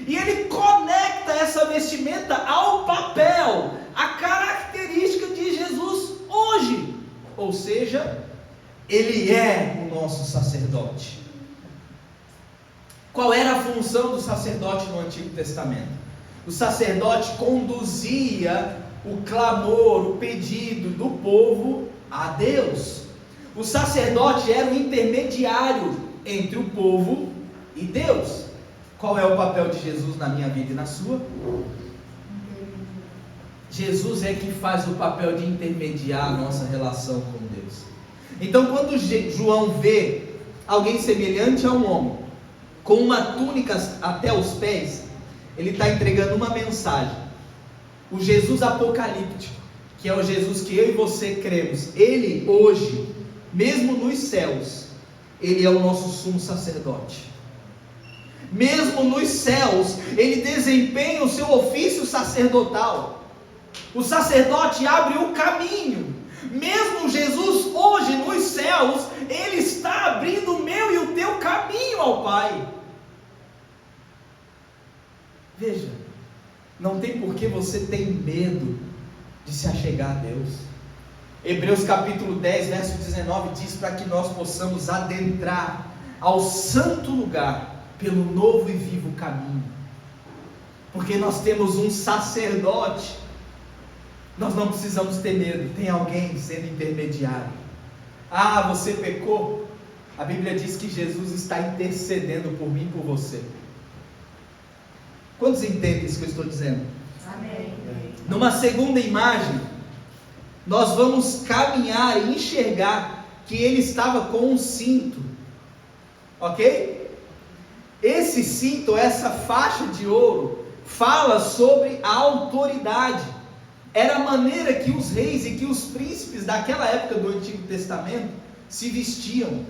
e ele conecta essa vestimenta ao papel, à característica de Jesus hoje. Ou seja, ele é o nosso sacerdote. Qual era a função do sacerdote no Antigo Testamento? O sacerdote conduzia o clamor, o pedido do povo a Deus. O sacerdote era o intermediário entre o povo e Deus. Qual é o papel de Jesus na minha vida e na sua? Jesus é que faz o papel de intermediar a nossa relação com Deus. Então, quando João vê alguém semelhante a um homem, com uma túnica até os pés, ele está entregando uma mensagem. O Jesus apocalíptico, que é o Jesus que eu e você cremos, ele hoje, mesmo nos céus, ele é o nosso sumo sacerdote. Mesmo nos céus, ele desempenha o seu ofício sacerdotal. O sacerdote abre o caminho. Mesmo Jesus hoje nos céus, ele está abrindo o meu e o teu caminho ao Pai. Veja, não tem por que você ter medo de se achegar a Deus. Hebreus capítulo 10, verso 19 diz para que nós possamos adentrar ao santo lugar pelo novo e vivo caminho, porque nós temos um sacerdote. Nós não precisamos ter medo, tem alguém sendo intermediário. Ah, você pecou? A Bíblia diz que Jesus está intercedendo por mim e por você. Quantos entendem isso que eu estou dizendo? Amém. Numa segunda imagem, nós vamos caminhar e enxergar que ele estava com um cinto, ok? Esse cinto, essa faixa de ouro, fala sobre a autoridade. Era a maneira que os reis e que os príncipes daquela época do Antigo Testamento se vestiam.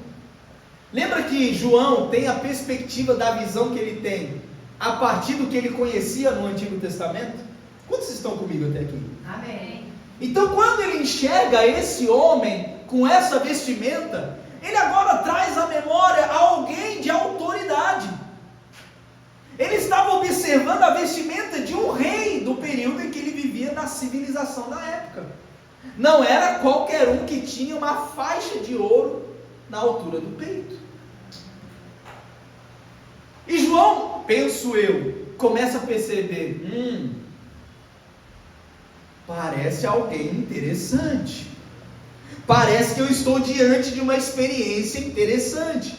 Lembra que João tem a perspectiva da visão que ele tem a partir do que ele conhecia no Antigo Testamento? Quantos estão comigo até aqui? Amém. Então, quando ele enxerga esse homem com essa vestimenta, ele agora traz à memória alguém de autoridade. Ele estava observando a vestimenta de um rei do período em que ele vivia na civilização da época. Não era qualquer um que tinha uma faixa de ouro na altura do peito. E João, penso eu, começa a perceber, parece alguém interessante. Parece que eu estou diante de uma experiência interessante.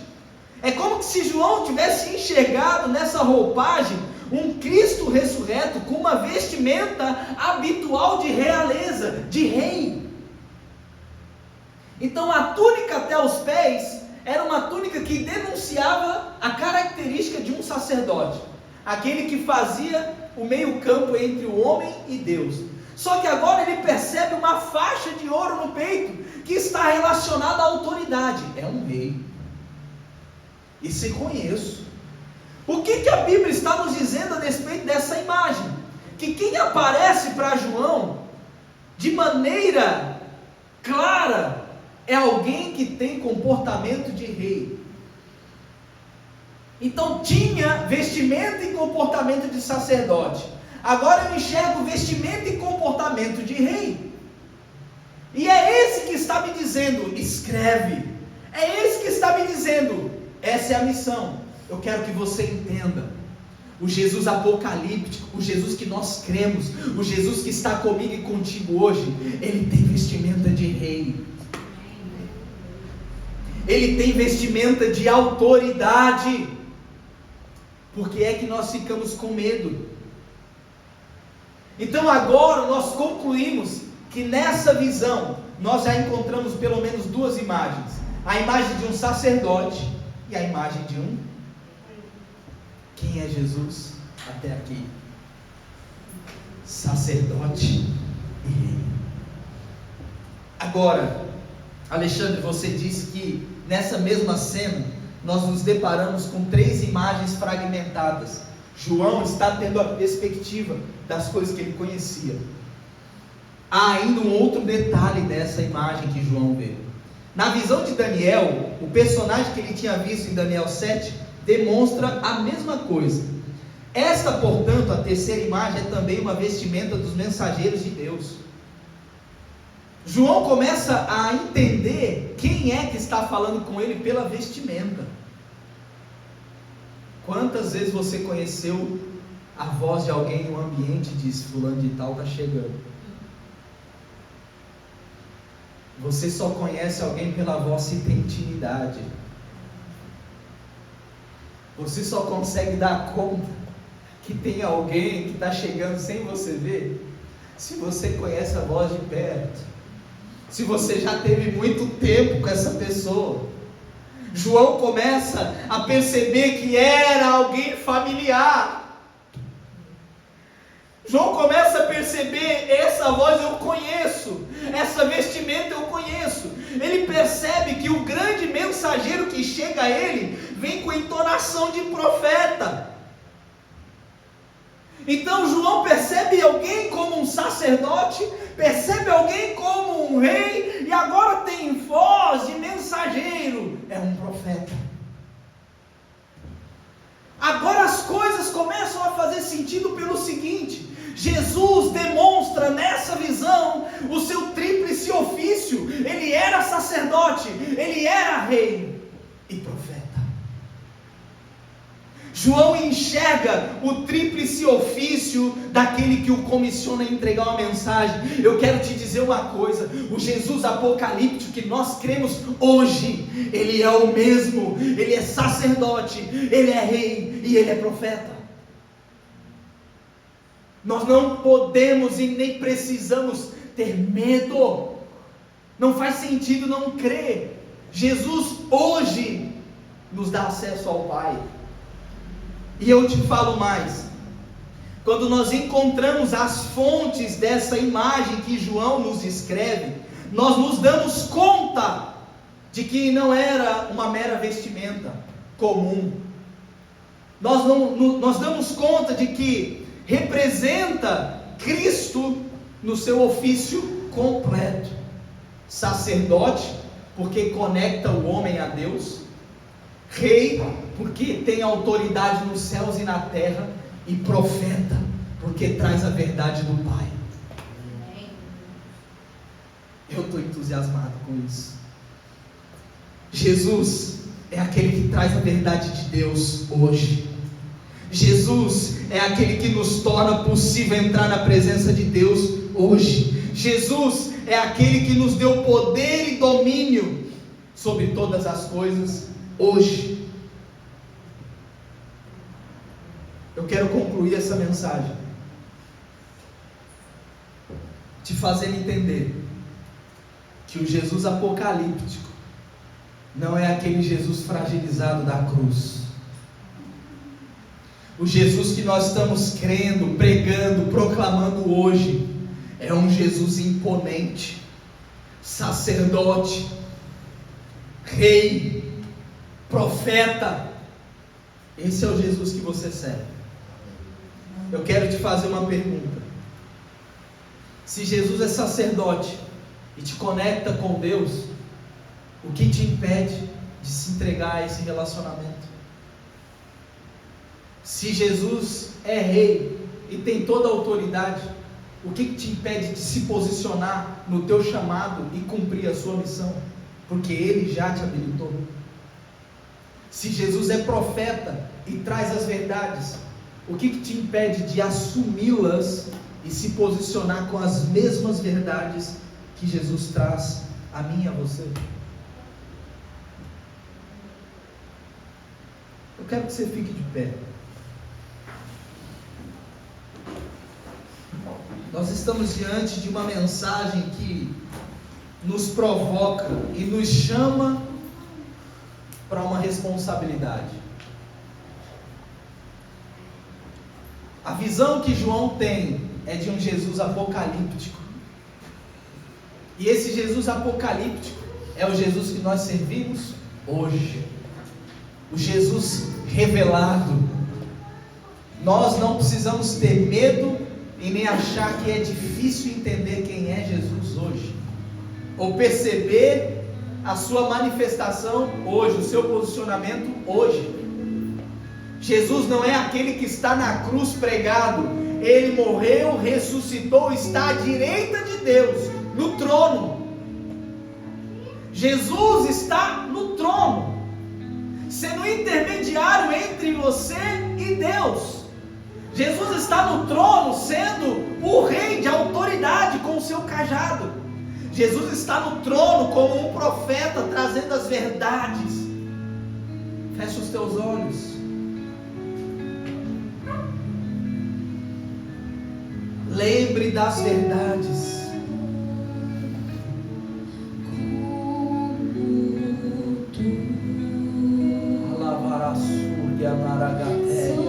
É como se João tivesse enxergado nessa roupagem um Cristo ressurreto com uma vestimenta habitual de realeza, de rei. Então a túnica até os pés era uma túnica que denunciava a característica de um sacerdote, aquele que fazia o meio campo entre o homem e Deus. Só que agora ele percebe uma faixa de ouro no peito que está relacionada à autoridade. É um rei. Isso eu conheço. O que a Bíblia está nos dizendo a respeito dessa imagem? Que quem aparece para João de maneira clara é alguém que tem comportamento de rei. Então tinha vestimenta e comportamento de sacerdote. Agora eu enxergo vestimenta e comportamento de rei. E é esse que está me dizendo, escreve. É esse que está me dizendo, essa é a missão. Eu quero que você entenda. O Jesus apocalíptico, o Jesus que nós cremos, o Jesus que está comigo e contigo hoje, ele tem vestimenta de rei. Ele tem vestimenta de autoridade. Por que é que nós ficamos com medo? Então agora nós concluímos que nessa visão nós já encontramos pelo menos duas imagens. A imagem de um sacerdote e a imagem de um... Quem é Jesus até aqui? Sacerdote e rei. Agora, Alexandre, você disse que nessa mesma cena nós nos deparamos com três imagens fragmentadas. João está tendo a perspectiva das coisas que ele conhecia. Há ainda um outro detalhe dessa imagem que João vê. Na visão de Daniel, o personagem que ele tinha visto em Daniel 7 demonstra a mesma coisa. Esta, portanto, a terceira imagem é também uma vestimenta dos mensageiros de Deus. João começa a entender quem é que está falando com ele pela vestimenta. Quantas vezes você conheceu a voz de alguém no ambiente e disse, fulano de tal está chegando? Você só conhece alguém pela voz se tem intimidade. Você só consegue dar conta que tem alguém que está chegando sem você ver, se você conhece a voz de perto, se você já teve muito tempo com essa pessoa. João começa a perceber que era alguém familiar. João começa a perceber: essa voz eu conheço, essa vestimenta eu conheço. Ele percebe que o grande mensageiro que chega a ele vem com entonação de profeta. Então João percebe alguém como um sacerdote, percebe alguém como um rei, e agora tem voz de mensageiro, é um profeta. Agora as coisas começam a fazer sentido pelo seguinte: Jesus demonstra nessa visão o seu tríplice ofício. Ele era sacerdote, ele era rei e profeta. João enxerga o tríplice ofício daquele que o comissiona a entregar uma mensagem. Eu quero te dizer uma coisa: o Jesus apocalíptico que nós cremos hoje, ele é o mesmo. Ele é sacerdote, ele é rei e ele é profeta. Nós não podemos e nem precisamos ter medo. Não faz sentido não crer. Jesus hoje nos dá acesso ao Pai. E eu te falo mais: quando nós encontramos as fontes dessa imagem que João nos escreve, nós nos damos conta de que não era uma mera vestimenta comum. Nós damos conta de que representa Cristo no seu ofício completo: sacerdote, porque conecta o homem a Deus; rei, porque tem autoridade nos céus e na terra; e profeta, porque traz a verdade do Pai. Eu estou entusiasmado com isso. Jesus é aquele que traz a verdade de Deus hoje. Jesus é aquele que nos torna possível entrar na presença de Deus hoje. Jesus é aquele que nos deu poder e domínio sobre todas as coisas hoje. Eu quero concluir essa mensagem te fazendo entender que o Jesus apocalíptico não é aquele Jesus fragilizado da cruz. O Jesus que nós estamos crendo, pregando, proclamando hoje é um Jesus imponente, sacerdote, rei, profeta. Esse é o Jesus que você serve. Eu quero te fazer uma pergunta: se Jesus é sacerdote e te conecta com Deus, o que te impede de se entregar a esse relacionamento? Se Jesus é rei e tem toda a autoridade, o que te impede de se posicionar no teu chamado e cumprir a sua missão? Porque Ele já te habilitou. Se Jesus é profeta e traz as verdades, o que te impede de assumi-las e se posicionar com as mesmas verdades que Jesus traz a mim e a você? Eu quero que você fique de pé. Nós estamos diante de uma mensagem que nos provoca e nos chama para uma responsabilidade. A visão que João tem é de um Jesus apocalíptico. E esse Jesus apocalíptico é o Jesus que nós servimos hoje. O Jesus revelado. Nós não precisamos ter medo e nem achar que é difícil entender quem é Jesus hoje, ou perceber a sua manifestação hoje, o seu posicionamento hoje. Jesus não é aquele que está na cruz pregado. Ele morreu, ressuscitou, está à direita de Deus, no trono. Jesus está no trono, sendo intermediário entre você e Deus. Jesus está no trono, sendo o rei de autoridade com o seu cajado. Jesus está no trono como um profeta, trazendo as verdades. Fecha os teus olhos. Lembre das verdades. Alavarasur e amaragatéias.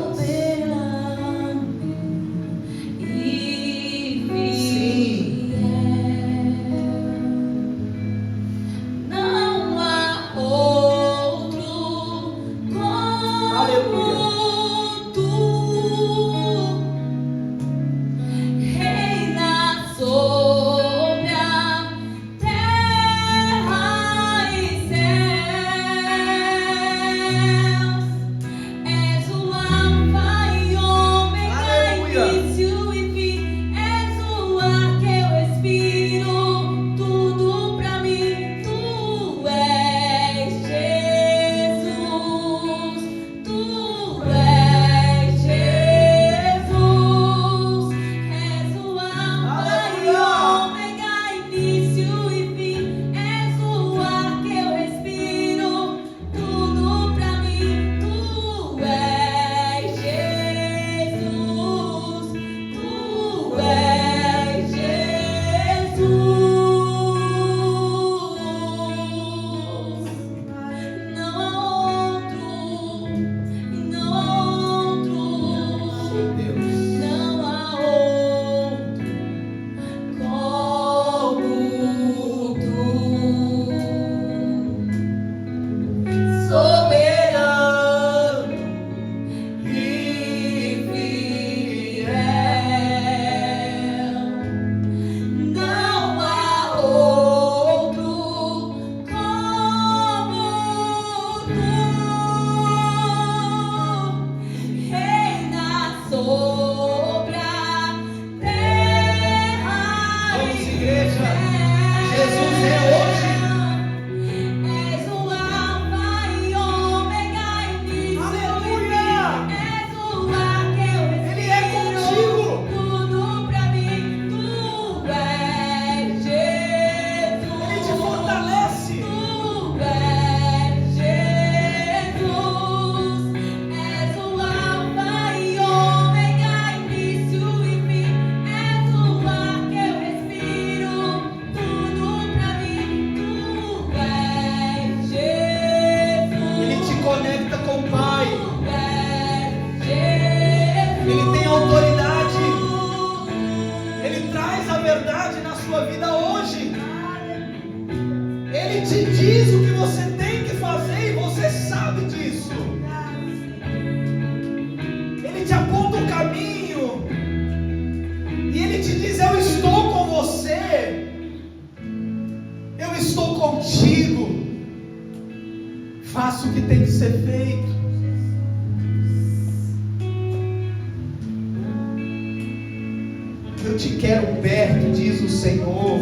te quero perto, diz o Senhor.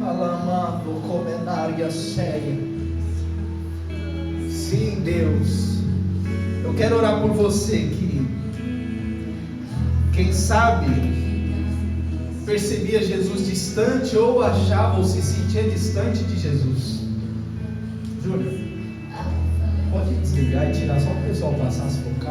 Alamando comenária séria. Sim, Deus. Eu quero orar por você que, quem sabe, percebia Jesus distante ou achava ou se sentia distante de Jesus. Júlio, pode desligar e tirar só o pessoal passar se for caso.